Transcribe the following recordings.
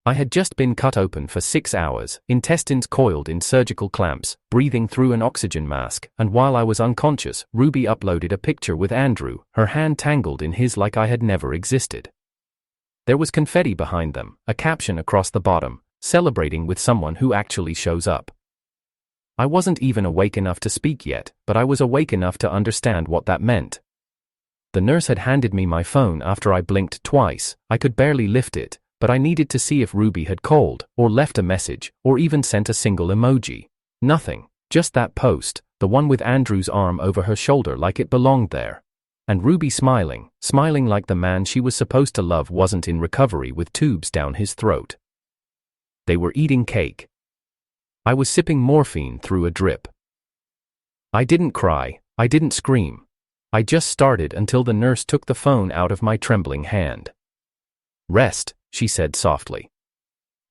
I had just been cut open for 6 hours, intestines coiled in surgical clamps, breathing through an oxygen mask, and while I was unconscious, Ruby uploaded a picture with Andrew, her hand tangled in his like I had never existed. There was confetti behind them, a caption across the bottom, celebrating with someone who actually shows up. I wasn't even awake enough to speak yet, but I was awake enough to understand what that meant. The nurse had handed me my phone after I blinked twice. I could barely lift it, but I needed to see if Ruby had called, or left a message, or even sent a single emoji. Nothing, just that post, the one with Andrew's arm over her shoulder like it belonged there. And Ruby smiling like the man she was supposed to love wasn't in recovery with tubes down his throat. They were eating cake. I was sipping morphine through a drip. I didn't cry, I didn't scream. I just started until the nurse took the phone out of my trembling hand. "Rest," she said softly.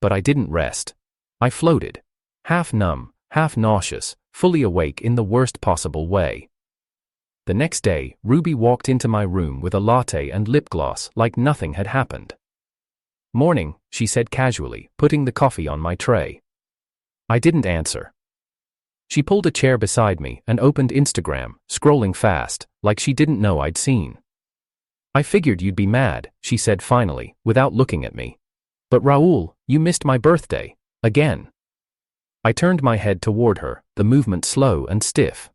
But I didn't rest. I floated. Half numb, half nauseous, fully awake in the worst possible way. The next day, Ruby walked into my room with a latte and lip gloss like nothing had happened. "Morning," she said casually, putting the coffee on my tray. I didn't answer. She pulled a chair beside me and opened Instagram, scrolling fast, like she didn't know I'd seen. "I figured you'd be mad," she said finally, without looking at me. "But Raoul, you missed my birthday. Again." I turned my head toward her, the movement slow and stiff.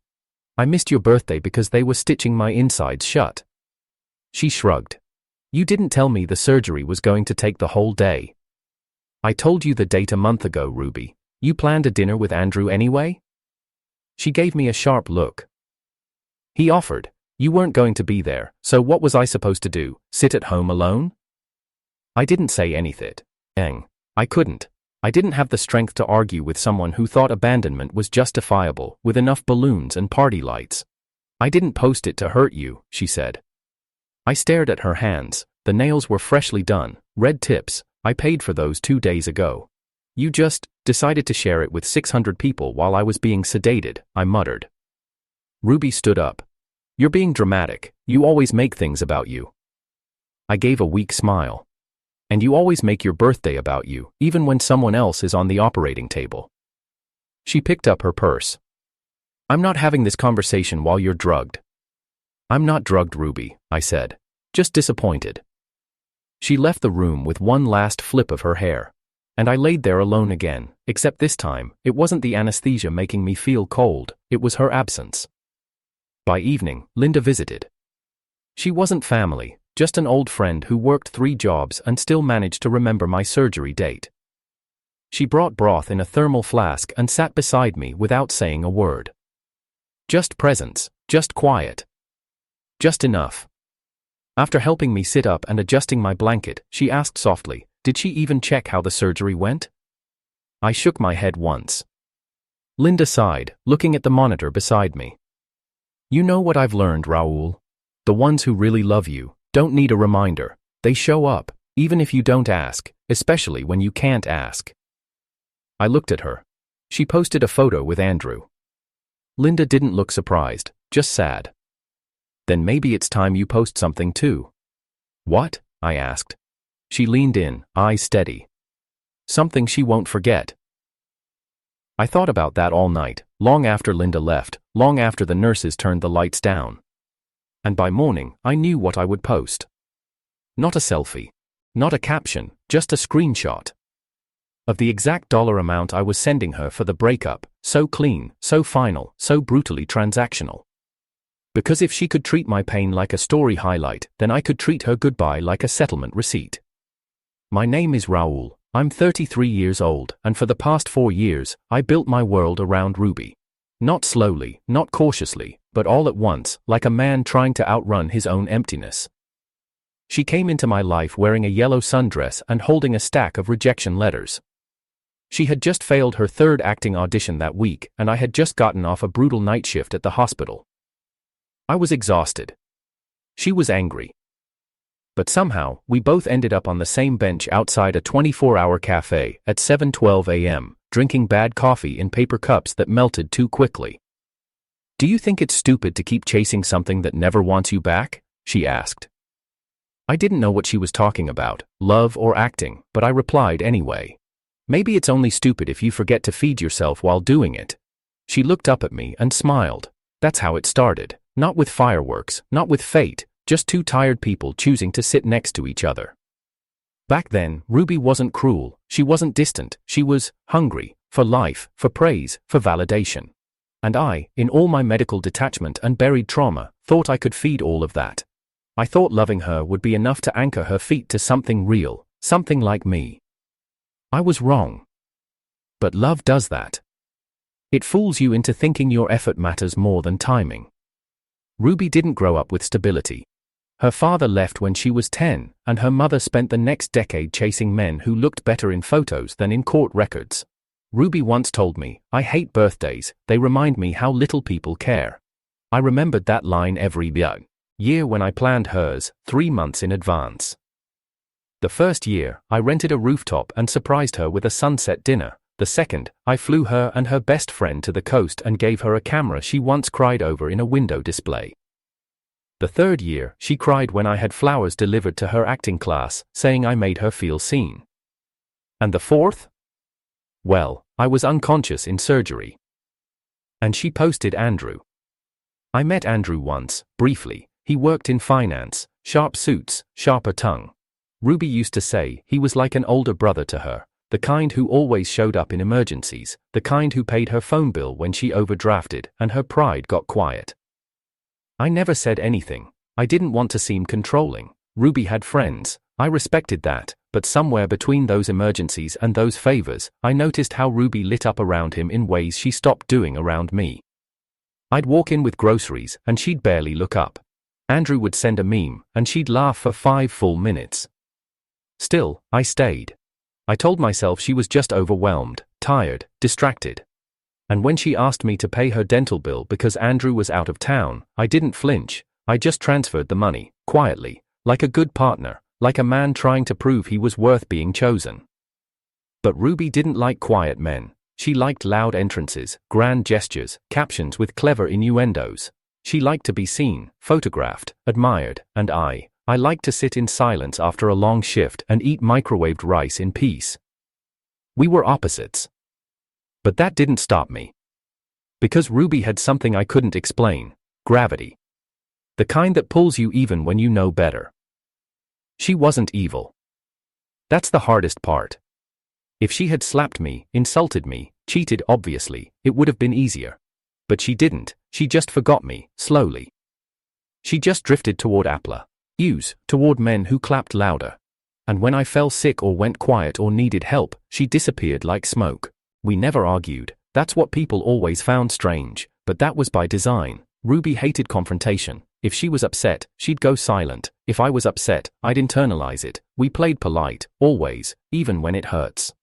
"I missed your birthday because they were stitching my insides shut." She shrugged. "You didn't tell me the surgery was going to take the whole day." "I told you the date a month ago, Ruby. You planned a dinner with Andrew anyway?" She gave me a sharp look. "He offered. You weren't going to be there, so what was I supposed to do, sit at home alone?" I didn't say anything. I couldn't. I didn't have the strength to argue with someone who thought abandonment was justifiable, with enough balloons and party lights. "I didn't post it to hurt you," she said. I stared at her hands. The nails were freshly done, red tips. I paid for those 2 days ago. "You just decided to share it with 600 people while I was being sedated," I muttered. Ruby stood up. "You're being dramatic. You always make things about you." I gave a weak smile. "And you always make your birthday about you, even when someone else is on the operating table." She picked up her purse. "I'm not having this conversation while you're drugged." "I'm not drugged, Ruby," I said. "Just disappointed." She left the room with one last flip of her hair. And I laid there alone again, except this time, it wasn't the anesthesia making me feel cold, it was her absence. By evening, Linda visited. She wasn't family, just an old friend who worked 3 jobs and still managed to remember my surgery date. She brought broth in a thermal flask and sat beside me without saying a word. Just presence, just quiet. Just enough. After helping me sit up and adjusting my blanket, she asked softly, "Did she even check how the surgery went?" I shook my head once. Linda sighed, looking at the monitor beside me. "You know what I've learned, Raoul? The ones who really love you don't need a reminder. They show up, even if you don't ask, especially when you can't ask." I looked at her. She posted a photo with Andrew. Linda didn't look surprised, just sad. "Then maybe it's time you post something too." "What?" I asked. She leaned in, eyes steady. "Something she won't forget." I thought about that all night, long after Linda left, long after the nurses turned the lights down. And by morning, I knew what I would post. Not a selfie. Not a caption, just a screenshot. Of the exact dollar amount I was sending her for the breakup, so clean, so final, so brutally transactional. Because if she could treat my pain like a story highlight, then I could treat her goodbye like a settlement receipt. My name is Raoul, I'm 33 years old, and for the past 4 years, I built my world around Ruby. Not slowly, not cautiously, but all at once, like a man trying to outrun his own emptiness. She came into my life wearing a yellow sundress and holding a stack of rejection letters. She had just failed her 3rd acting audition that week, and I had just gotten off a brutal night shift at the hospital. I was exhausted. She was angry. But somehow, we both ended up on the same bench outside a 24-hour cafe at 7:12 a.m., drinking bad coffee in paper cups that melted too quickly. "Do you think it's stupid to keep chasing something that never wants you back?" she asked. I didn't know what she was talking about, love or acting, but I replied anyway. Maybe it's only stupid if you forget to feed yourself while doing it. She looked up at me and smiled. That's how it started. Not with fireworks, not with fate, just two tired people choosing to sit next to each other. Back then, Ruby wasn't cruel, she wasn't distant, she was hungry, for life, for praise, for validation. And I, in all my medical detachment and buried trauma, thought I could feed all of that. I thought loving her would be enough to anchor her feet to something real, something like me. I was wrong. But love does that. It fools you into thinking your effort matters more than timing. Ruby didn't grow up with stability. Her father left when she was 10, and her mother spent the next decade chasing men who looked better in photos than in court records. Ruby once told me, "I hate birthdays, they remind me how little people care." I remembered that line every year when I planned hers, 3 months in advance. The first year, I rented a rooftop and surprised her with a sunset dinner. The second, I flew her and her best friend to the coast and gave her a camera she once cried over in a window display. The third year, she cried when I had flowers delivered to her acting class, saying I made her feel seen. And the fourth? Well, I was unconscious in surgery. And she posted Andrew. I met Andrew once, briefly. He worked in finance, sharp suits, sharper tongue. Ruby used to say he was like an older brother to her, the kind who always showed up in emergencies, the kind who paid her phone bill when she overdrafted and her pride got quiet. I never said anything. I didn't want to seem controlling. Ruby had friends. I respected that, but somewhere between those emergencies and those favors, I noticed how Ruby lit up around him in ways she stopped doing around me. I'd walk in with groceries, and she'd barely look up. Andrew would send a meme, and she'd laugh for 5 full minutes. Still, I stayed. I told myself she was just overwhelmed, tired, distracted. And when she asked me to pay her dental bill because Andrew was out of town, I didn't flinch. I just transferred the money, quietly, like a good partner, like a man trying to prove he was worth being chosen. But Ruby didn't like quiet men. She liked loud entrances, grand gestures, captions with clever innuendos. She liked to be seen, photographed, admired, and I liked to sit in silence after a long shift and eat microwaved rice in peace. We were opposites. But that didn't stop me. Because Ruby had something I couldn't explain: gravity. The kind that pulls you even when you know better. She wasn't evil. That's the hardest part. If she had slapped me, insulted me, cheated obviously, it would have been easier. But she didn't, she just forgot me, slowly. She just drifted toward toward men who clapped louder. And when I fell sick or went quiet or needed help, she disappeared like smoke. We never argued. That's what people always found strange, but that was by design. Ruby hated confrontation. If she was upset, she'd go silent. If I was upset, I'd internalize it. We played polite, always, even when it hurts.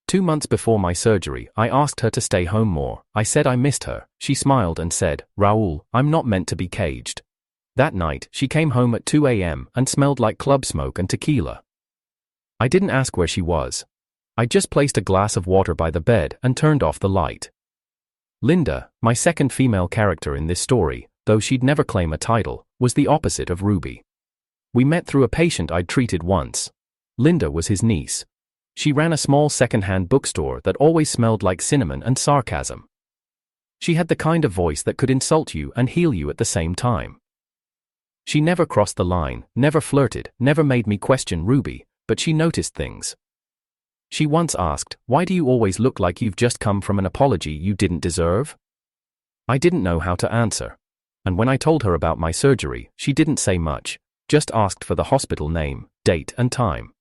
2 months before my surgery, I asked her to stay home more. I said I missed her. She smiled and said, "Raoul, I'm not meant to be caged." That night, she came home at 2 a.m. and smelled like club smoke and tequila. I didn't ask where she was. I just placed a glass of water by the bed and turned off the light. Linda, my second female character in this story, though she'd never claim a title, was the opposite of Ruby. We met through a patient I'd treated once. Linda was his niece. She ran a small second-hand bookstore that always smelled like cinnamon and sarcasm. She had the kind of voice that could insult you and heal you at the same time. She never crossed the line, never flirted, never made me question Ruby, but she noticed things. She once asked, "Why do you always look like you've just come from an apology you didn't deserve?" I didn't know how to answer. And when I told her about my surgery, she didn't say much, just asked for the hospital name, date and time.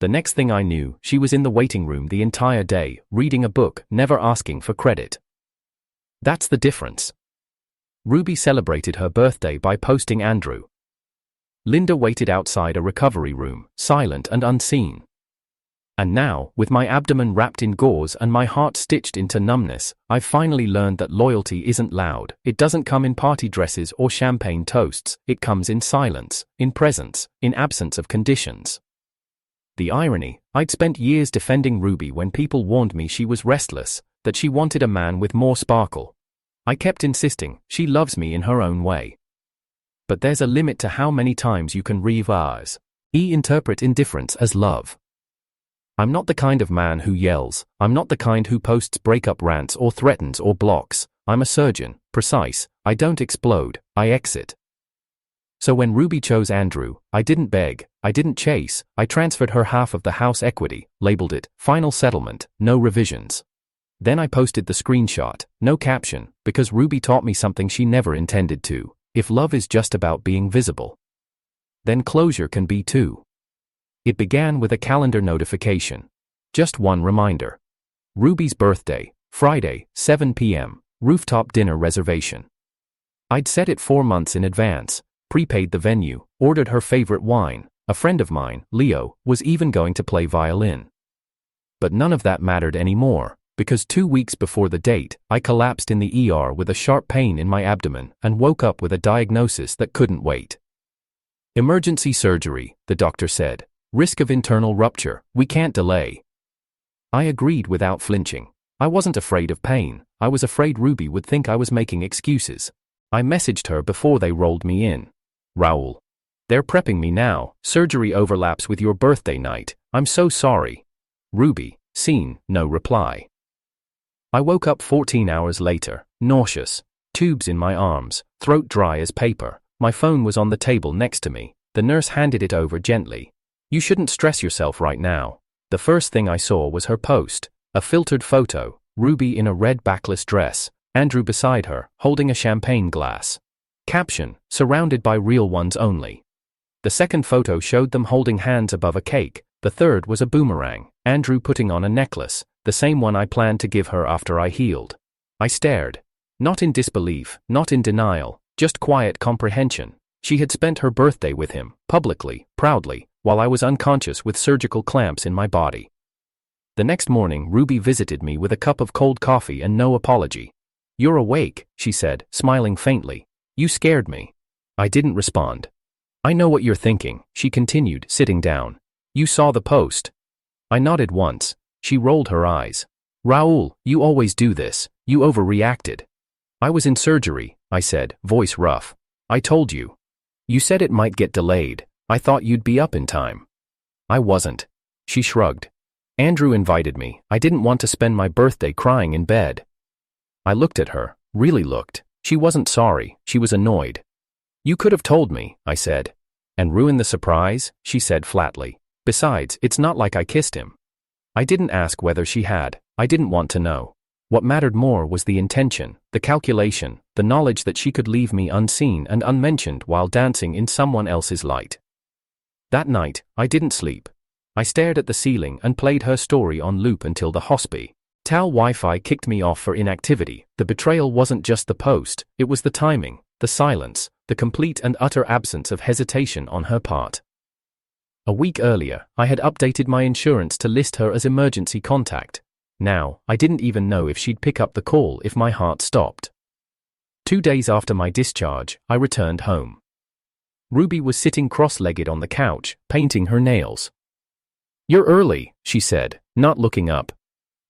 The next thing I knew, she was in the waiting room the entire day, reading a book, never asking for credit. That's the difference. Ruby celebrated her birthday by posting Andrew. Linda waited outside a recovery room, silent and unseen. And now, with my abdomen wrapped in gauze and my heart stitched into numbness, I've finally learned that loyalty isn't loud. It doesn't come in party dresses or champagne toasts. It comes in silence, in presence, in absence of conditions. The irony: I'd spent years defending Ruby when people warned me she was restless, that she wanted a man with more sparkle. I kept insisting, she loves me in her own way. But there's a limit to how many times you can interpret indifference as love. I'm not the kind of man who yells, I'm not the kind who posts breakup rants or threatens or blocks. I'm a surgeon, precise, I don't explode, I exit. So when Ruby chose Andrew, I didn't beg, I didn't chase, I transferred her half of the house equity, labeled it, final settlement, no revisions. Then I posted the screenshot, no caption, because Ruby taught me something she never intended to. If love is just about being visible, then closure can be too. It began with a calendar notification. Just one reminder. Ruby's birthday, Friday, 7 p.m., rooftop dinner reservation. I'd set it 4 months in advance, prepaid the venue, ordered her favorite wine. A friend of mine, Leo, was even going to play violin. But none of that mattered anymore, because 2 weeks before the date, I collapsed in the ER with a sharp pain in my abdomen and woke up with a diagnosis that couldn't wait. Emergency surgery, the doctor said. Risk of internal rupture, we can't delay. I agreed without flinching. I wasn't afraid of pain, I was afraid Ruby would think I was making excuses. I messaged her before they rolled me in. Raoul. They're prepping me now, surgery overlaps with your birthday night, I'm so sorry. Ruby, seen, no reply. I woke up 14 hours later, nauseous, tubes in my arms, throat dry as paper. My phone was on the table next to me. The nurse handed it over gently. You shouldn't stress yourself right now. The first thing I saw was her post, a filtered photo, Ruby in a red backless dress, Andrew beside her, holding a champagne glass. Caption, surrounded by real ones only. The second photo showed them holding hands above a cake. The third was a boomerang, Andrew putting on a necklace, the same one I planned to give her after I healed. I stared. Not in disbelief, not in denial, just quiet comprehension. She had spent her birthday with him, publicly, proudly, while I was unconscious with surgical clamps in my body. The next morning, Ruby visited me with a cup of cold coffee and no apology. You're awake, she said, smiling faintly. You scared me. I didn't respond. I know what you're thinking, she continued, sitting down. You saw the post. I nodded once. She rolled her eyes. Raoul, you always do this. You overreacted. I was in surgery, I said, voice rough. I told you. You said it might get delayed. I thought you'd be up in time. I wasn't. She shrugged. Andrew invited me. I didn't want to spend my birthday crying in bed. I looked at her, really looked. She wasn't sorry, she was annoyed. You could have told me, I said. And ruin the surprise, she said flatly. Besides, it's not like I kissed him. I didn't ask whether she had. I didn't want to know. What mattered more was the intention, the calculation, the knowledge that she could leave me unseen and unmentioned while dancing in someone else's light. That night, I didn't sleep. I stared at the ceiling and played her story on loop until the hospital Wi-Fi kicked me off for inactivity. The betrayal wasn't just the post, it was the timing, the silence, the complete and utter absence of hesitation on her part. A week earlier, I had updated my insurance to list her as emergency contact. Now, I didn't even know if she'd pick up the call if my heart stopped. 2 days after my discharge, I returned home. Ruby was sitting cross-legged on the couch, painting her nails. You're early, she said, not looking up.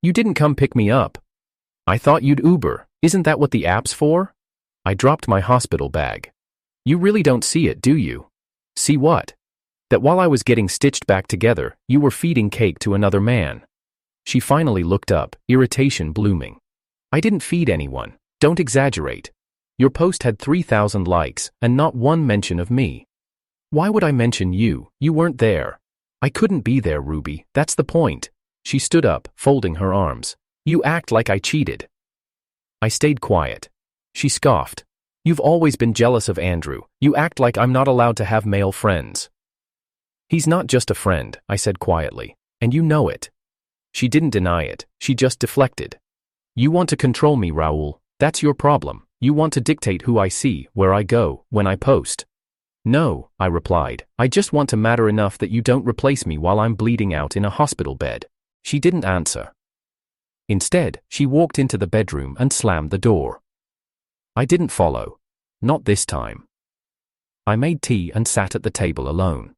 You didn't come pick me up. I thought you'd Uber, isn't that what the app's for? I dropped my hospital bag. You really don't see it, do you? See what? That while I was getting stitched back together, you were feeding cake to another man. She finally looked up, irritation blooming. I didn't feed anyone, don't exaggerate. Your post had 3,000 likes, and not one mention of me. Why would I mention you? You weren't there. I couldn't be there, Ruby, that's the point. She stood up, folding her arms. You act like I cheated. I stayed quiet. She scoffed. You've always been jealous of Andrew. You act like I'm not allowed to have male friends. He's not just a friend, I said quietly, and you know it. She didn't deny it, she just deflected. You want to control me, Raoul. That's your problem. You want to dictate who I see, where I go, when I post. No, I replied, I just want to matter enough that you don't replace me while I'm bleeding out in a hospital bed. She didn't answer. Instead, she walked into the bedroom and slammed the door. I didn't follow. Not this time. I made tea and sat at the table alone.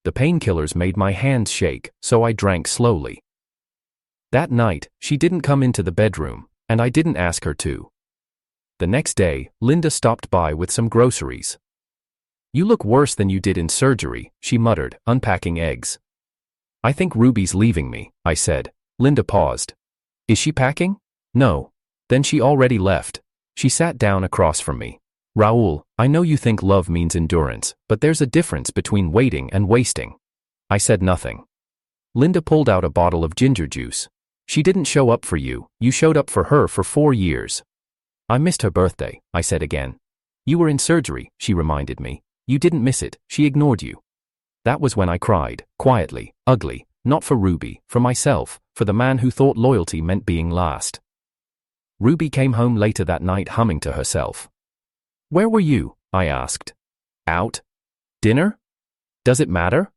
The painkillers made my hands shake, so I drank slowly. That night, she didn't come into the bedroom, and I didn't ask her to. The next day, Linda stopped by with some groceries. You look worse than you did in surgery, she muttered, unpacking eggs. I think Ruby's leaving me, I said. Linda paused. Is she packing? No. Then she already left. She sat down across from me. Raoul, I know you think love means endurance, but there's a difference between waiting and wasting. I said nothing. Linda pulled out a bottle of ginger juice. She didn't show up for you, you showed up for her for 4 years. I missed her birthday, I said again. You were in surgery, she reminded me. You didn't miss it, she ignored you. That was when I cried, quietly, ugly, not for Ruby, for myself, for the man who thought loyalty meant being last. Ruby came home later that night humming to herself. Where were you? I asked. Out? Dinner? Does it matter?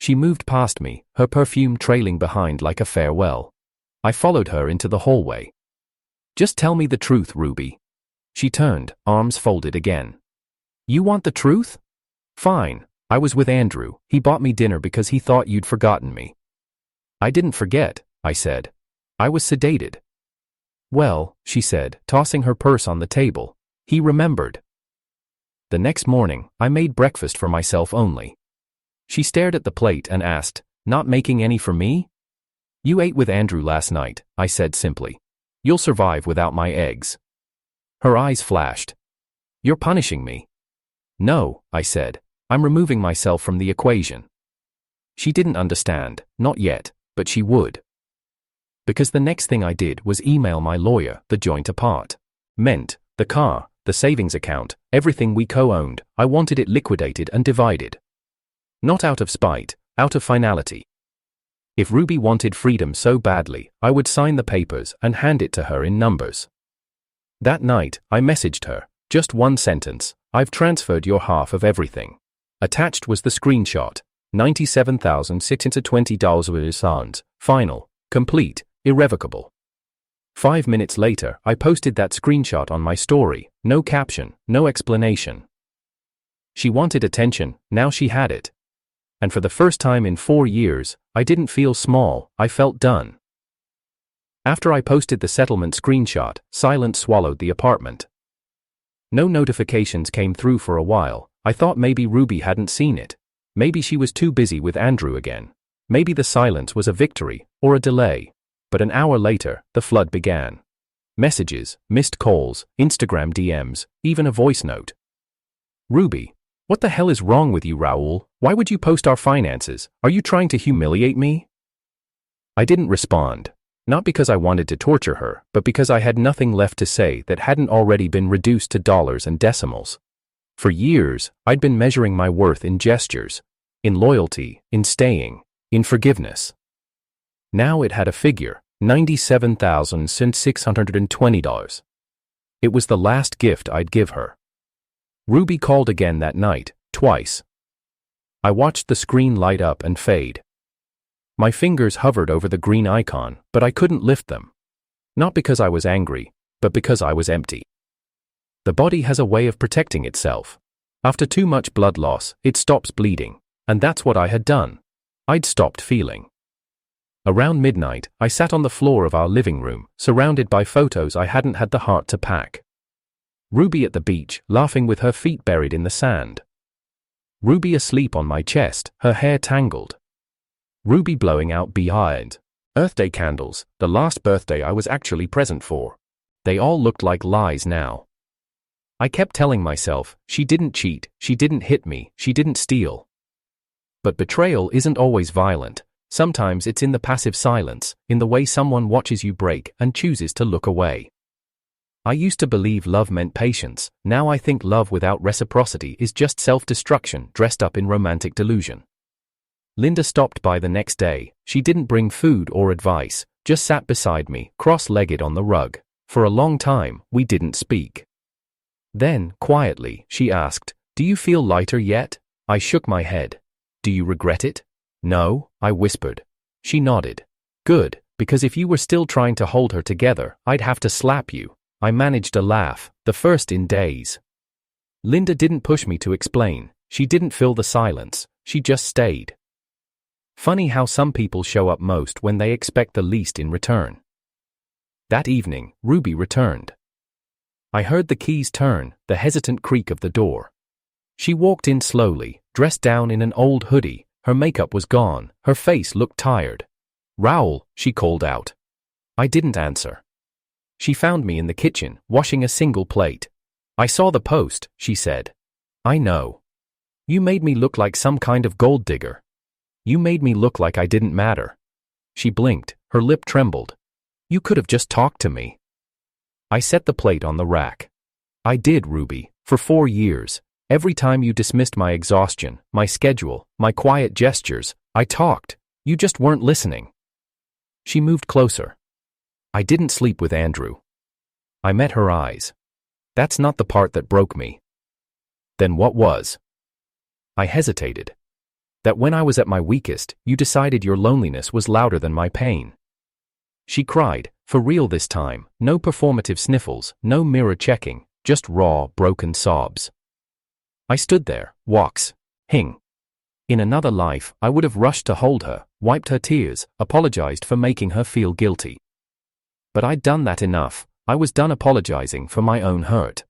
She moved past me, her perfume trailing behind like a farewell. I followed her into the hallway. Just tell me the truth, Ruby. She turned, arms folded again. You want the truth? Fine. I was with Andrew. He bought me dinner because he thought you'd forgotten me. I didn't forget, I said. I was sedated. Well, she said, tossing her purse on the table. He remembered. The next morning, I made breakfast for myself only. She stared at the plate and asked, Not making any for me? You ate with Andrew last night, I said simply. You'll survive without my eggs. Her eyes flashed. You're punishing me. No, I said. I'm removing myself from the equation. She didn't understand, not yet, but she would. Because the next thing I did was email my lawyer, the joint apart. Meant, the car, the savings account, everything we co-owned, I wanted it liquidated and divided. Not out of spite, out of finality. If Ruby wanted freedom so badly, I would sign the papers and hand it to her in numbers. That night, I messaged her, just one sentence, I've transferred your half of everything. Attached was the screenshot, $97,620 final, complete, irrevocable. 5 minutes later, I posted that screenshot on my story, no caption, no explanation. She wanted attention, now she had it. And for the first time in 4 years, I didn't feel small, I felt done. After I posted the settlement screenshot, silence swallowed the apartment. No notifications came through for a while. I thought maybe Ruby hadn't seen it. Maybe she was too busy with Andrew again. Maybe the silence was a victory, or a delay. But an hour later, the flood began. Messages, missed calls, Instagram DMs, even a voice note. Ruby, what the hell is wrong with you, Raoul? Why would you post our finances? Are you trying to humiliate me? I didn't respond. Not because I wanted to torture her, but because I had nothing left to say that hadn't already been reduced to dollars and decimals. For years, I'd been measuring my worth in gestures, in loyalty, in staying, in forgiveness. Now it had a figure, $97,620. It was the last gift I'd give her. Ruby called again that night, twice. I watched the screen light up and fade. My fingers hovered over the green icon, but I couldn't lift them. Not because I was angry, but because I was empty. The body has a way of protecting itself. After too much blood loss, it stops bleeding, and that's what I had done. I'd stopped feeling. Around midnight, I sat on the floor of our living room, surrounded by photos I hadn't had the heart to pack. Ruby at the beach, laughing with her feet buried in the sand. Ruby asleep on my chest, her hair tangled. Ruby blowing out behind. Earth Day candles, the last birthday I was actually present for. They all looked like lies now. I kept telling myself, she didn't cheat, she didn't hit me, she didn't steal. But betrayal isn't always violent. Sometimes it's in the passive silence, in the way someone watches you break and chooses to look away. I used to believe love meant patience. Now I think love without reciprocity is just self-destruction dressed up in romantic delusion. Linda stopped by the next day. She didn't bring food or advice, just sat beside me, cross-legged on the rug. For a long time, we didn't speak. Then, quietly, she asked, "Do you feel lighter yet?" I shook my head. "Do you regret it?" "No," I whispered. She nodded. "Good, because if you were still trying to hold her together, I'd have to slap you." I managed a laugh, the first in days. Linda didn't push me to explain. She didn't fill the silence. She just stayed. Funny how some people show up most when they expect the least in return. That evening, Ruby returned. I heard the keys turn, the hesitant creak of the door. She walked in slowly, dressed down in an old hoodie. Her makeup was gone, her face looked tired. "Raoul," she called out. I didn't answer. She found me in the kitchen, washing a single plate. "I saw the post," she said. "I know. You made me look like some kind of gold digger. You made me look like I didn't matter." She blinked, her lip trembled. "You could have just talked to me." I set the plate on the rack. "I did, Ruby, for 4 years. Every time you dismissed my exhaustion, my schedule, my quiet gestures, I talked. You just weren't listening." She moved closer. "I didn't sleep with Andrew." I met her eyes. "That's not the part that broke me." "Then what was?" I hesitated. "That when I was at my weakest, you decided your loneliness was louder than my pain." She cried, for real this time, no performative sniffles, no mirror checking, just raw, broken sobs. I stood there, hing. In another life, I would have rushed to hold her, wiped her tears, apologized for making her feel guilty. But I'd done that enough. I was done apologizing for my own hurt.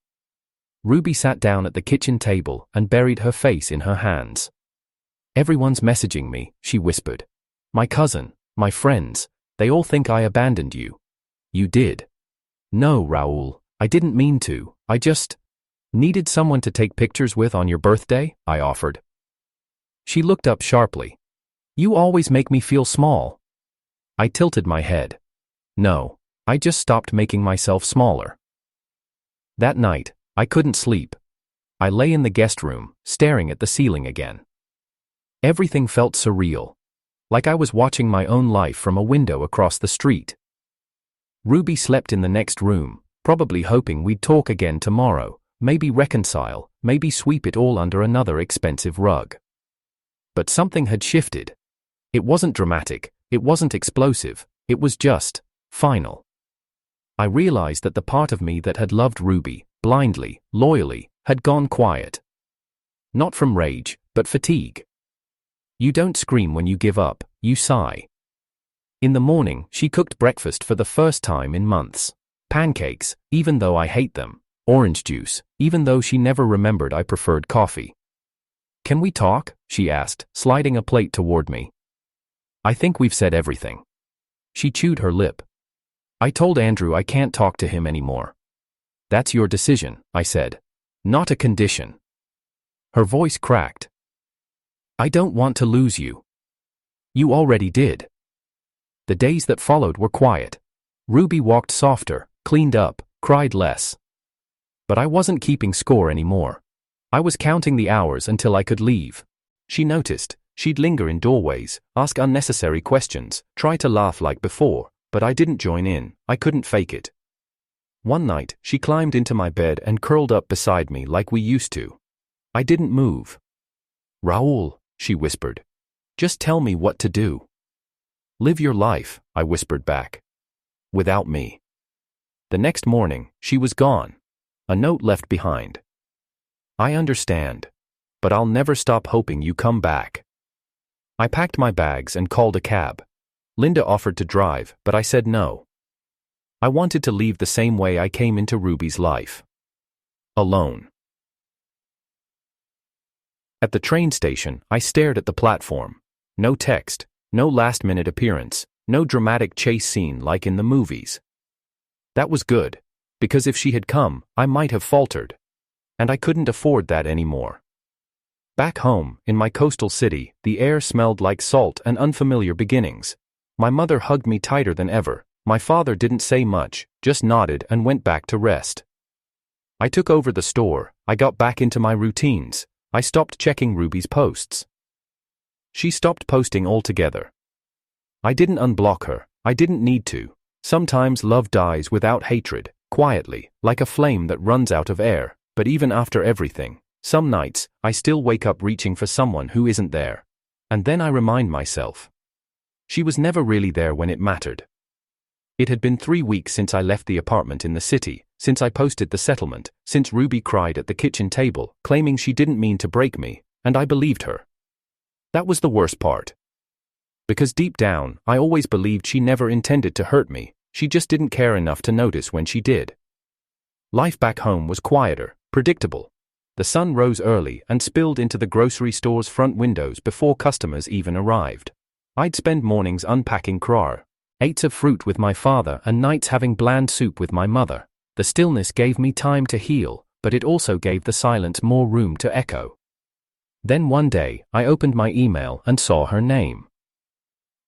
Ruby sat down at the kitchen table and buried her face in her hands. "Everyone's messaging me," she whispered. "My cousin, my friends, they all think I abandoned you." "You did." "No, Raoul, I didn't mean to. I just needed someone to take pictures with on your birthday," I offered. She looked up sharply. "You always make me feel small." I tilted my head. "No, I just stopped making myself smaller." That night, I couldn't sleep. I lay in the guest room, staring at the ceiling again. Everything felt surreal. Like I was watching my own life from a window across the street. Ruby slept in the next room, probably hoping we'd talk again tomorrow, maybe reconcile, maybe sweep it all under another expensive rug. But something had shifted. It wasn't dramatic, it wasn't explosive, it was just final. I realized that the part of me that had loved Ruby, blindly, loyally, had gone quiet. Not from rage, but fatigue. You don't scream when you give up, you sigh. In the morning, she cooked breakfast for the first time in months. Pancakes, even though I hate them. Orange juice, even though she never remembered I preferred coffee. "Can we talk?" she asked, sliding a plate toward me. "I think we've said everything." She chewed her lip. "I told Andrew I can't talk to him anymore." "That's your decision," I said. "Not a condition." Her voice cracked. "I don't want to lose you." "You already did." The days that followed were quiet. Ruby walked softer, cleaned up, cried less. But I wasn't keeping score anymore. I was counting the hours until I could leave. She noticed. She'd linger in doorways, ask unnecessary questions, try to laugh like before, but I didn't join in. I couldn't fake it. One night, she climbed into my bed and curled up beside me like we used to. I didn't move. "Raoul," she whispered. "Just tell me what to do." "Live your life," I whispered back. "Without me." The next morning, she was gone. A note left behind. "I understand. But I'll never stop hoping you come back." I packed my bags and called a cab. Linda offered to drive, but I said no. I wanted to leave the same way I came into Ruby's life. Alone. At the train station, I stared at the platform. No text, no last-minute appearance, no dramatic chase scene like in the movies. That was good, because if she had come, I might have faltered. And I couldn't afford that anymore. Back home, in my coastal city, the air smelled like salt and unfamiliar beginnings. My mother hugged me tighter than ever. My father didn't say much, just nodded and went back to rest. I took over the store. I got back into my routines. I stopped checking Ruby's posts. She stopped posting altogether. I didn't unblock her. I didn't need to. Sometimes love dies without hatred, quietly, like a flame that runs out of air. But even after everything, some nights, I still wake up reaching for someone who isn't there. And then I remind myself. She was never really there when it mattered. It had been 3 weeks since I left the apartment in the city, since I posted the settlement, since Ruby cried at the kitchen table, claiming she didn't mean to break me, and I believed her. That was the worst part. Because deep down, I always believed she never intended to hurt me, she just didn't care enough to notice when she did. Life back home was quieter, predictable. The sun rose early and spilled into the grocery store's front windows before customers even arrived. I'd spend mornings unpacking eights of fruit with my father and nights having bland soup with my mother. The stillness gave me time to heal, but it also gave the silence more room to echo. Then one day, I opened my email and saw her name.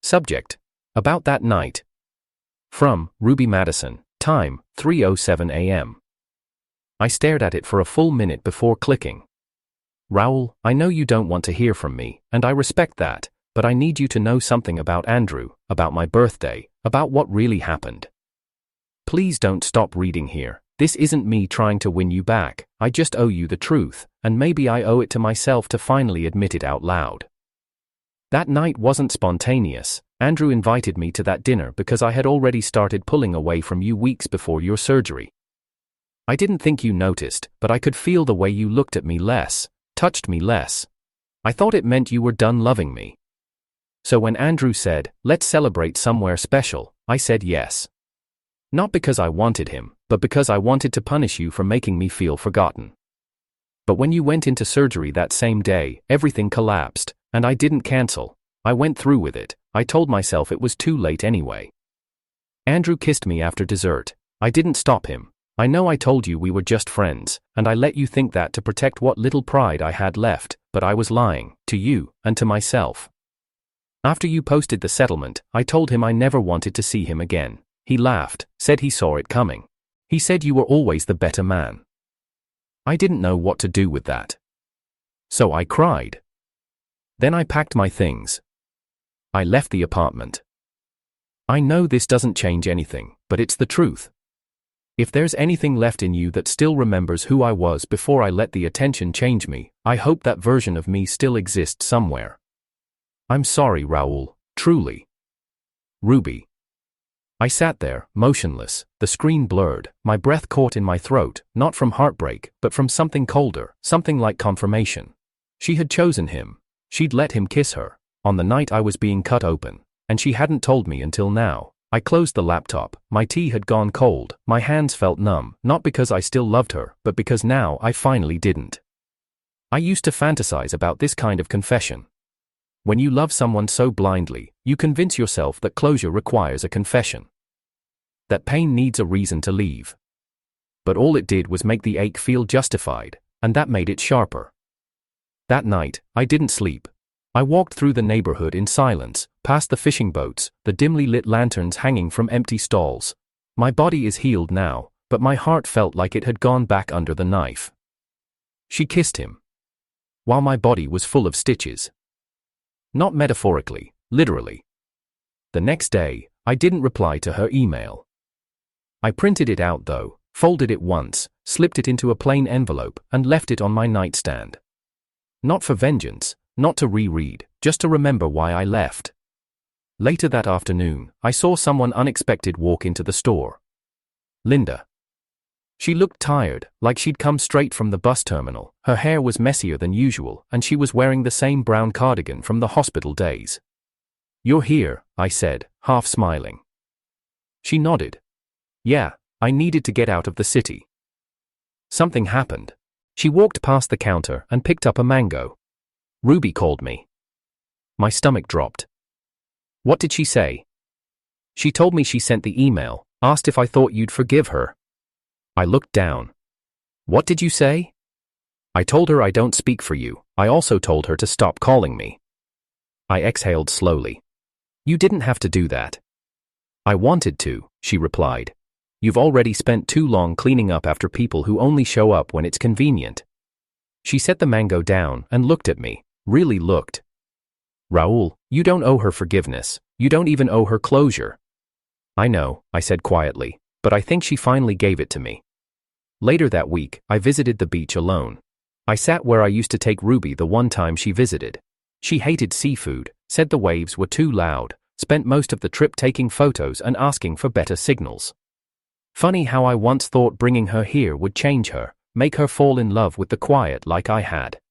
Subject: About that night. From Ruby Madison. Time: 3:07 a.m. I stared at it for a full minute before clicking. Raoul, I know you don't want to hear from me, and I respect that, but I need you to know something about Andrew, about my birthday, about what really happened. Please don't stop reading here. This isn't me trying to win you back. I just owe you the truth, and maybe I owe it to myself to finally admit it out loud. That night wasn't spontaneous. Andrew invited me to that dinner because I had already started pulling away from you weeks before your surgery. I didn't think you noticed, but I could feel the way you looked at me less, touched me less. I thought it meant you were done loving me. So when Andrew said, "Let's celebrate somewhere special," I said yes. Not because I wanted him, but because I wanted to punish you for making me feel forgotten. But when you went into surgery that same day, everything collapsed, and I didn't cancel. I went through with it. I told myself it was too late anyway. Andrew kissed me after dessert. I didn't stop him. I know I told you we were just friends, and I let you think that to protect what little pride I had left, but I was lying, to you, and to myself. After you posted the settlement, I told him I never wanted to see him again. He laughed, said he saw it coming. He said you were always the better man. I didn't know what to do with that. So I cried. Then I packed my things. I left the apartment. I know this doesn't change anything, but it's the truth. If there's anything left in you that still remembers who I was before I let the attention change me, I hope that version of me still exists somewhere. I'm sorry, Raoul, truly. Ruby. I sat there, motionless, the screen blurred, my breath caught in my throat, not from heartbreak, but from something colder, something like confirmation. She had chosen him. She'd let him kiss her, on the night I was being cut open, and she hadn't told me until now. I closed the laptop, my tea had gone cold, my hands felt numb, not because I still loved her, but because now I finally didn't. I used to fantasize about this kind of confession. When you love someone so blindly, you convince yourself that closure requires a confession. That pain needs a reason to leave. But all it did was make the ache feel justified, and that made it sharper. That night, I didn't sleep. I walked through the neighborhood in silence, past the fishing boats, the dimly lit lanterns hanging from empty stalls. My body is healed now, but my heart felt like it had gone back under the knife. She kissed him, while my body was full of stitches. Not metaphorically, literally. The next day, I didn't reply to her email. I printed it out though, folded it once, slipped it into a plain envelope, and left it on my nightstand. Not for vengeance, not to reread, just to remember why I left. Later that afternoon, I saw someone unexpected walk into the store. Linda. She looked tired, like she'd come straight from the bus terminal. Her hair was messier than usual, and she was wearing the same brown cardigan from the hospital days. "You're here," I said, half smiling. She nodded. "Yeah, I needed to get out of the city." Something happened. She walked past the counter and picked up a mango. "Ruby called me." My stomach dropped. "What did she say?" "She told me she sent the email, asked if I thought you'd forgive her." I looked down. "What did you say?" "I told her I don't speak for you. I also told her to stop calling me." I exhaled slowly. "You didn't have to do that." "I wanted to," she replied. "You've already spent too long cleaning up after people who only show up when it's convenient." She set the mango down and looked at me, really looked. "Raoul, you don't owe her forgiveness. You don't even owe her closure." "I know," I said quietly, "but I think she finally gave it to me." Later that week, I visited the beach alone. I sat where I used to take Ruby the one time she visited. She hated seafood, said the waves were too loud, spent most of the trip taking photos and asking for better signals. Funny how I once thought bringing her here would change her, make her fall in love with the quiet like I had.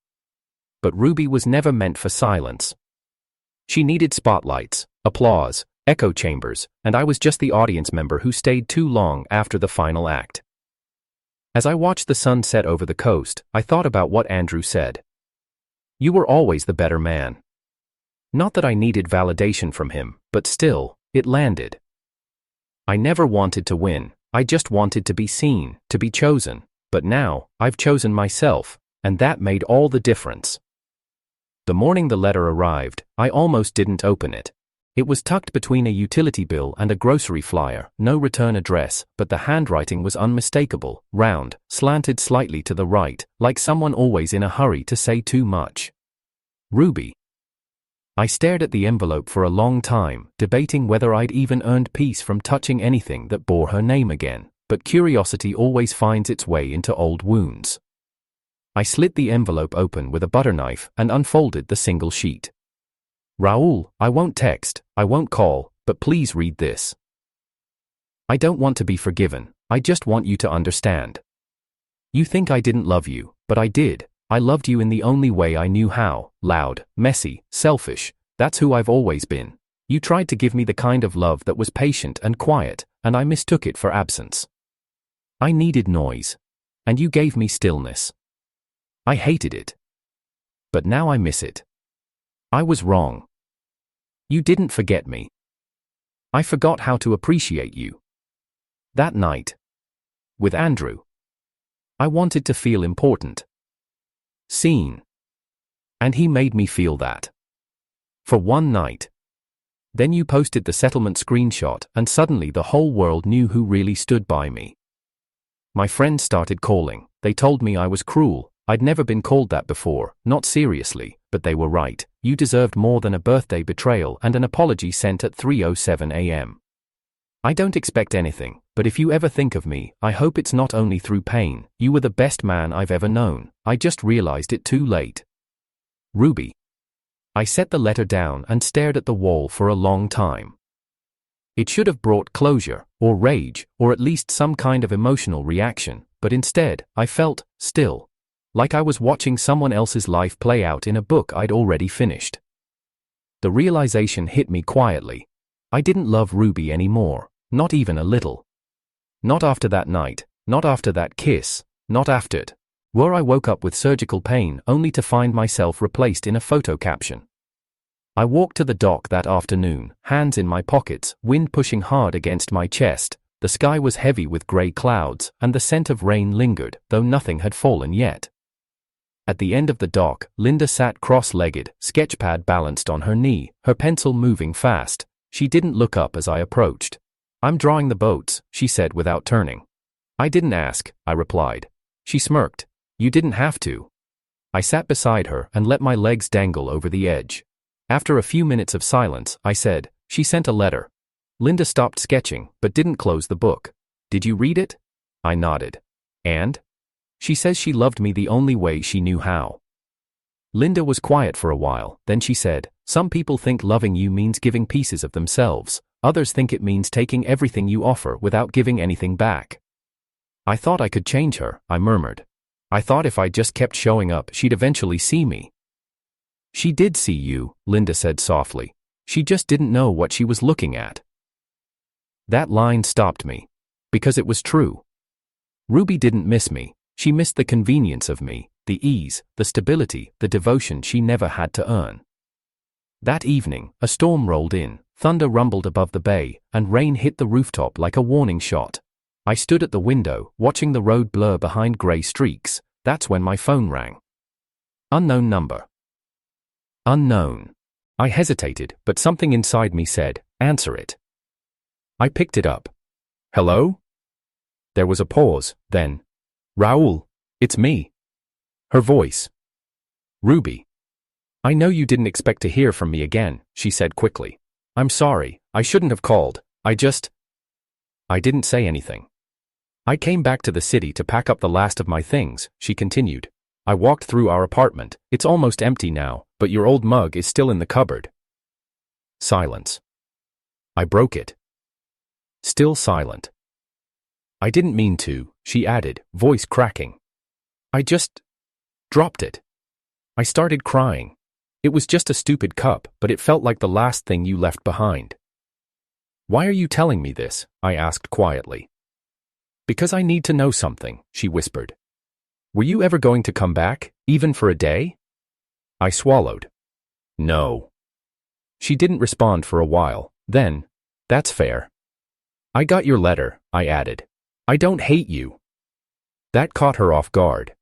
But Ruby was never meant for silence. She needed spotlights, applause, echo chambers, and I was just the audience member who stayed too long after the final act. As I watched the sun set over the coast, I thought about what Andrew said. You were always the better man. Not that I needed validation from him, but still, it landed. I never wanted to win, I just wanted to be seen, to be chosen, but now, I've chosen myself, and that made all the difference. The morning the letter arrived, I almost didn't open it. It was tucked between a utility bill and a grocery flyer, no return address, but the handwriting was unmistakable, round, slanted slightly to the right, like someone always in a hurry to say too much. Ruby. I stared at the envelope for a long time, debating whether I'd even earned peace from touching anything that bore her name again, but curiosity always finds its way into old wounds. I slit the envelope open with a butter knife and unfolded the single sheet. Raoul, I won't text, I won't call, but please read this. I don't want to be forgiven, I just want you to understand. You think I didn't love you, but I did. I loved you in the only way I knew how, loud, messy, selfish, that's who I've always been. You tried to give me the kind of love that was patient and quiet, and I mistook it for absence. I needed noise. And you gave me stillness. I hated it. But now I miss it. I was wrong. You didn't forget me. I forgot how to appreciate you. That night. With Andrew. I wanted to feel important. Seen. And he made me feel that. For one night. Then you posted the settlement screenshot, and suddenly the whole world knew who really stood by me. My friends started calling. They told me I was cruel. I'd never been called that before, not seriously, but they were right. You deserved more than a birthday betrayal and an apology sent at 3:07 a.m. I don't expect anything, but if you ever think of me, I hope it's not only through pain. You were the best man I've ever known. I just realized it too late. Ruby. I set the letter down and stared at the wall for a long time. It should have brought closure, or rage, or at least some kind of emotional reaction, but instead, I felt still. Like I was watching someone else's life play out in a book I'd already finished. The realization hit me quietly. I didn't love Ruby anymore, not even a little. Not after that night, not after that kiss, not after it. Where I woke up with surgical pain only to find myself replaced in a photo caption. I walked to the dock that afternoon, hands in my pockets, wind pushing hard against my chest. The sky was heavy with grey clouds, and the scent of rain lingered, though nothing had fallen yet. At the end of the dock, Linda sat cross-legged, sketchpad balanced on her knee, her pencil moving fast. She didn't look up as I approached. I'm drawing the boats, she said without turning. I didn't ask, I replied. She smirked. You didn't have to. I sat beside her and let my legs dangle over the edge. After a few minutes of silence, I said, she sent a letter. Linda stopped sketching, but didn't close the book. Did you read it? I nodded. And? She says she loved me the only way she knew how. Linda was quiet for a while, then she said, some people think loving you means giving pieces of themselves, others think it means taking everything you offer without giving anything back. I thought I could change her, I murmured. I thought if I just kept showing up, she'd eventually see me. She did see you, Linda said softly. She just didn't know what she was looking at. That line stopped me. Because it was true. Ruby didn't miss me. She missed the convenience of me, the ease, the stability, the devotion she never had to earn. That evening, a storm rolled in, thunder rumbled above the bay, and rain hit the rooftop like a warning shot. I stood at the window, watching the road blur behind grey streaks. That's when my phone rang. Unknown number. Unknown. I hesitated, but something inside me said, answer it. I picked it up. Hello? There was a pause, then, Raoul, it's me. Her voice. Ruby. I know you didn't expect to hear from me again, she said quickly. I'm sorry, I shouldn't have called, I didn't say anything. I came back to the city to pack up the last of my things, she continued. I walked through our apartment, it's almost empty now, but your old mug is still in the cupboard. Silence. I broke it. Still silent. I didn't mean to, she added, voice cracking. I just dropped it. I started crying. It was just a stupid cup, but it felt like the last thing you left behind. Why are you telling me this? I asked quietly. Because I need to know something, she whispered. Were you ever going to come back, even for a day? I swallowed. No. She didn't respond for a while. Then, that's fair. I got your letter, I added. I don't hate you. That caught her off guard.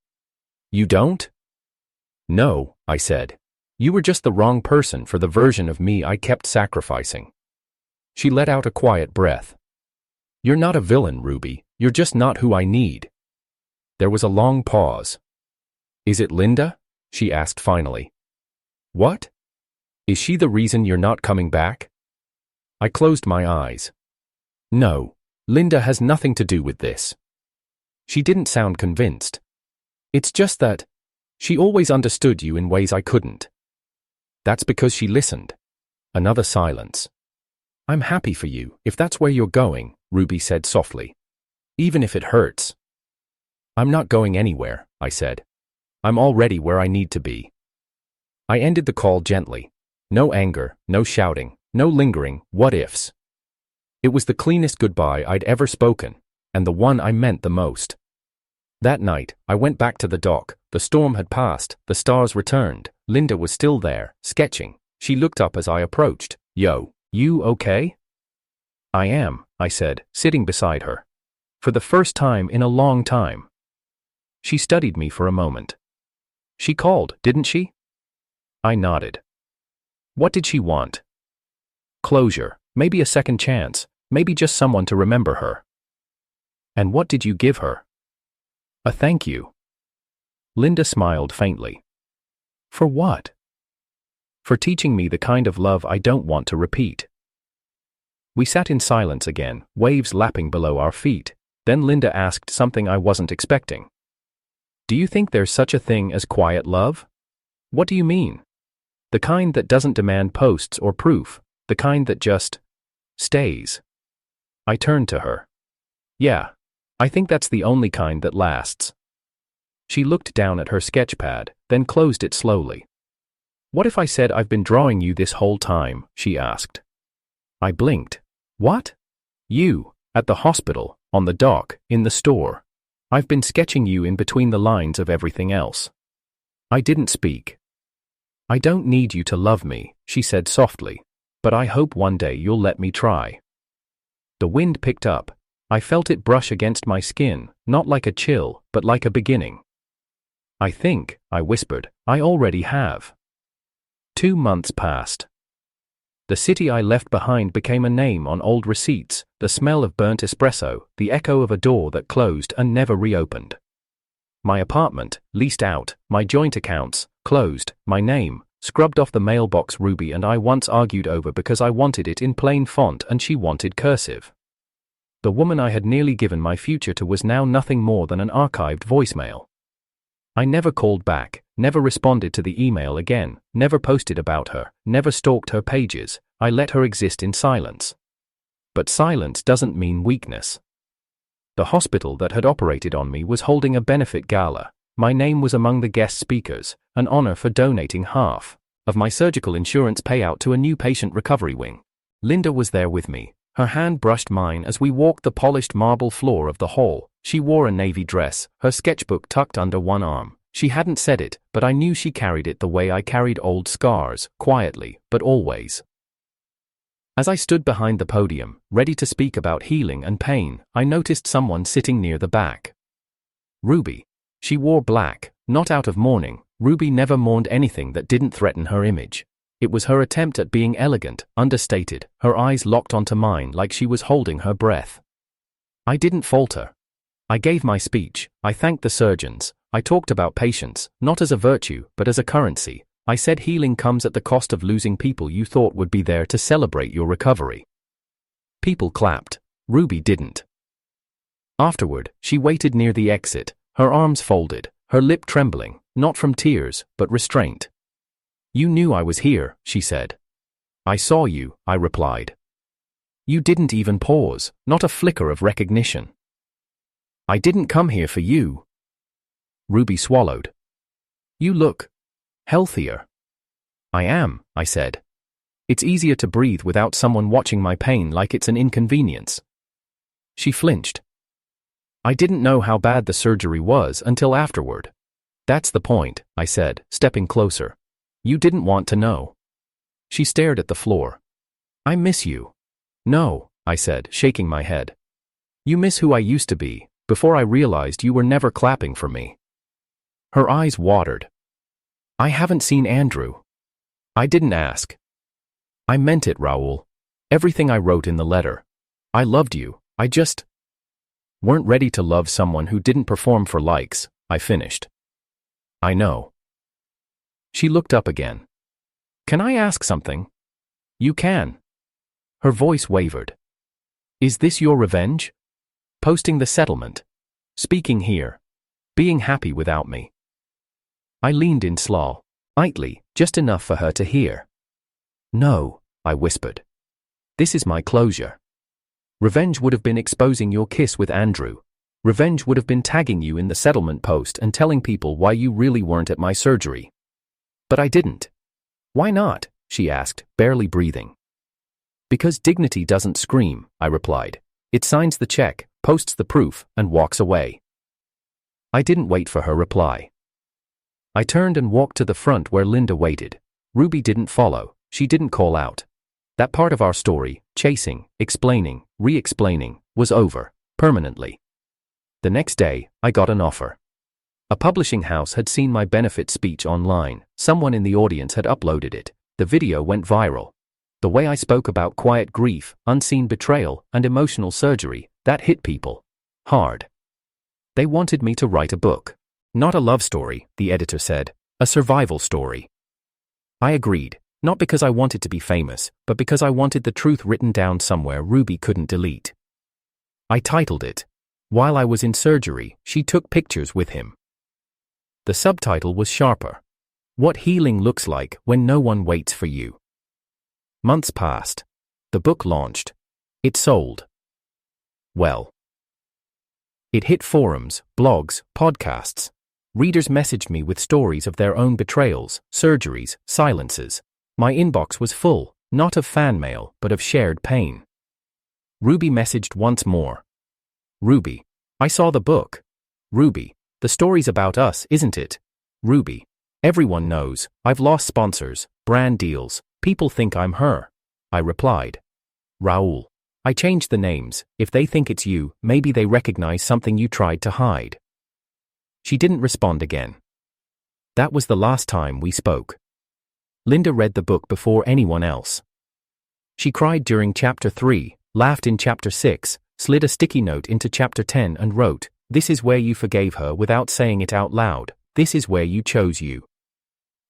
You don't? No, I said. You were just the wrong person for the version of me I kept sacrificing. She let out a quiet breath. You're not a villain, Ruby. You're just not who I need. There was a long pause. Is it Linda? She asked finally. What? Is she the reason you're not coming back? I closed my eyes. No, Linda has nothing to do with this. She didn't sound convinced. It's just that she always understood you in ways I couldn't. That's because she listened. Another silence. I'm happy for you, if that's where you're going, Ruby said softly. Even if it hurts. I'm not going anywhere, I said. I'm already where I need to be. I ended the call gently. No anger, no shouting, no lingering what-ifs. It was the cleanest goodbye I'd ever spoken, and the one I meant the most. That night, I went back to the dock. The storm had passed, the stars returned. Linda was still there, sketching. She looked up as I approached. Yo, you okay? I am, I said, sitting beside her. For the first time in a long time. She studied me for a moment. She called, didn't she? I nodded. What did she want? Closure, maybe a second chance, maybe just someone to remember her. And what did you give her? A thank you. Linda smiled faintly. For what? For teaching me the kind of love I don't want to repeat. We sat in silence again, waves lapping below our feet. Then Linda asked something I wasn't expecting. Do you think there's such a thing as quiet love? What do you mean? The kind that doesn't demand posts or proof, the kind that just stays. I turned to her. Yeah, I think that's the only kind that lasts. She looked down at her sketchpad, then closed it slowly. What if I said I've been drawing you this whole time? She asked. I blinked. What? You, at the hospital, on the dock, in the store. I've been sketching you in between the lines of everything else. I didn't speak. I don't need you to love me, she said softly, but I hope one day you'll let me try. The wind picked up. I felt it brush against my skin, not like a chill, but like a beginning. I think, I whispered, I already have. 2 months passed. The city I left behind became a name on old receipts, the smell of burnt espresso, the echo of a door that closed and never reopened. My apartment, leased out, my joint accounts, closed, my name, scrubbed off the mailbox Ruby and I once argued over because I wanted it in plain font and she wanted cursive. The woman I had nearly given my future to was now nothing more than an archived voicemail. I never called back, never responded to the email again, never posted about her, never stalked her pages. I let her exist in silence. But silence doesn't mean weakness. The hospital that had operated on me was holding a benefit gala. My name was among the guest speakers, an honor for donating half of my surgical insurance payout to a new patient recovery wing. Linda was there with me. Her hand brushed mine as we walked the polished marble floor of the hall. She wore a navy dress, her sketchbook tucked under one arm. She hadn't said it, but I knew she carried it the way I carried old scars, quietly, but always. As I stood behind the podium, ready to speak about healing and pain, I noticed someone sitting near the back. Ruby. She wore black, not out of mourning. Ruby never mourned anything that didn't threaten her image. It was her attempt at being elegant, understated, her eyes locked onto mine like she was holding her breath. I didn't falter. I gave my speech. I thanked the surgeons. I talked about patience, not as a virtue, but as a currency. I said healing comes at the cost of losing people you thought would be there to celebrate your recovery. People clapped. Ruby didn't. Afterward, she waited near the exit, her arms folded, her lip trembling, not from tears, but restraint. You knew I was here, she said. I saw you, I replied. You didn't even pause, not a flicker of recognition. I didn't come here for you. Ruby swallowed. You look healthier. I am, I said. It's easier to breathe without someone watching my pain like it's an inconvenience. She flinched. I didn't know how bad the surgery was until afterward. That's the point, I said, stepping closer. You didn't want to know. She stared at the floor. I miss you. No, I said, shaking my head. You miss who I used to be, before I realized you were never clapping for me. Her eyes watered. I haven't seen Andrew. I didn't ask. I meant it, Raoul. Everything I wrote in the letter. I loved you, I just weren't ready to love someone who didn't perform for likes, I finished. I know. She looked up again. Can I ask something? You can. Her voice wavered. Is this your revenge? Posting the settlement? Speaking here? Being happy without me? I leaned in slightly, just enough for her to hear. No, I whispered. This is my closure. Revenge would have been exposing your kiss with Andrew. Revenge would have been tagging you in the settlement post and telling people why you really weren't at my surgery. But I didn't. Why not? She asked, barely breathing. Because dignity doesn't scream, I replied. It signs the check, posts the proof, and walks away. I didn't wait for her reply. I turned and walked to the front where Linda waited. Ruby didn't follow, she didn't call out. That part of our story, chasing, explaining, re-explaining, was over, permanently. The next day, I got an offer. A publishing house had seen my benefit speech online, someone in the audience had uploaded it, the video went viral. The way I spoke about quiet grief, unseen betrayal, and emotional surgery, that hit people hard. They wanted me to write a book. Not a love story, the editor said, a survival story. I agreed. Not because I wanted to be famous, but because I wanted the truth written down somewhere Ruby couldn't delete. I titled it, While I Was in Surgery, She Took Pictures with Him. The subtitle was sharper. What Healing Looks Like When No One Waits for You. Months passed. The book launched. It sold. Well. It hit forums, blogs, podcasts. Readers messaged me with stories of their own betrayals, surgeries, silences. My inbox was full, not of fan mail, but of shared pain. Ruby messaged once more. Ruby, I saw the book. Ruby, the story's about us, isn't it? Ruby, everyone knows, I've lost sponsors, brand deals, people think I'm her. I replied. Raoul, I changed the names, if they think it's you, maybe they recognize something you tried to hide. She didn't respond again. That was the last time we spoke. Linda read the book before anyone else. She cried during chapter 3, laughed in chapter 6, slid a sticky note into chapter 10 and wrote, "This is where you forgave her without saying it out loud, this is where you chose you."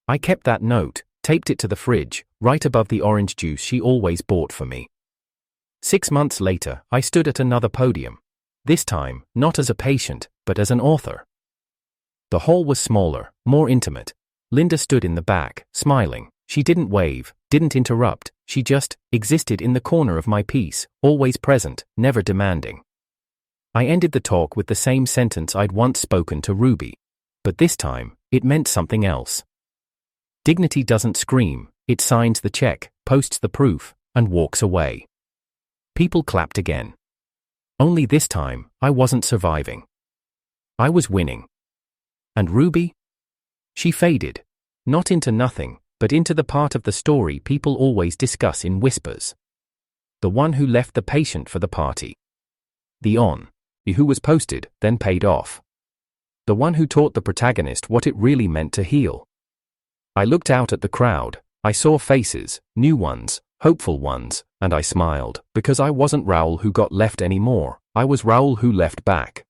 I kept that note, taped it to the fridge, right above the orange juice she always bought for me. 6 months later, I stood at another podium. This time, not as a patient, but as an author. The hall was smaller, more intimate. Linda stood in the back, smiling. She didn't wave, didn't interrupt, she just existed in the corner of my piece, always present, never demanding. I ended the talk with the same sentence I'd once spoken to Ruby. But this time, it meant something else. Dignity doesn't scream, it signs the check, posts the proof, and walks away. People clapped again. Only this time, I wasn't surviving. I was winning. And Ruby? She faded, not into nothing, but into the part of the story people always discuss in whispers. The one who left the patient for the party. Who was posted, then paid off. The one who taught the protagonist what it really meant to heal. I looked out at the crowd, I saw faces, new ones, hopeful ones, and I smiled, because I wasn't Raoul who got left anymore, I was Raoul who left back.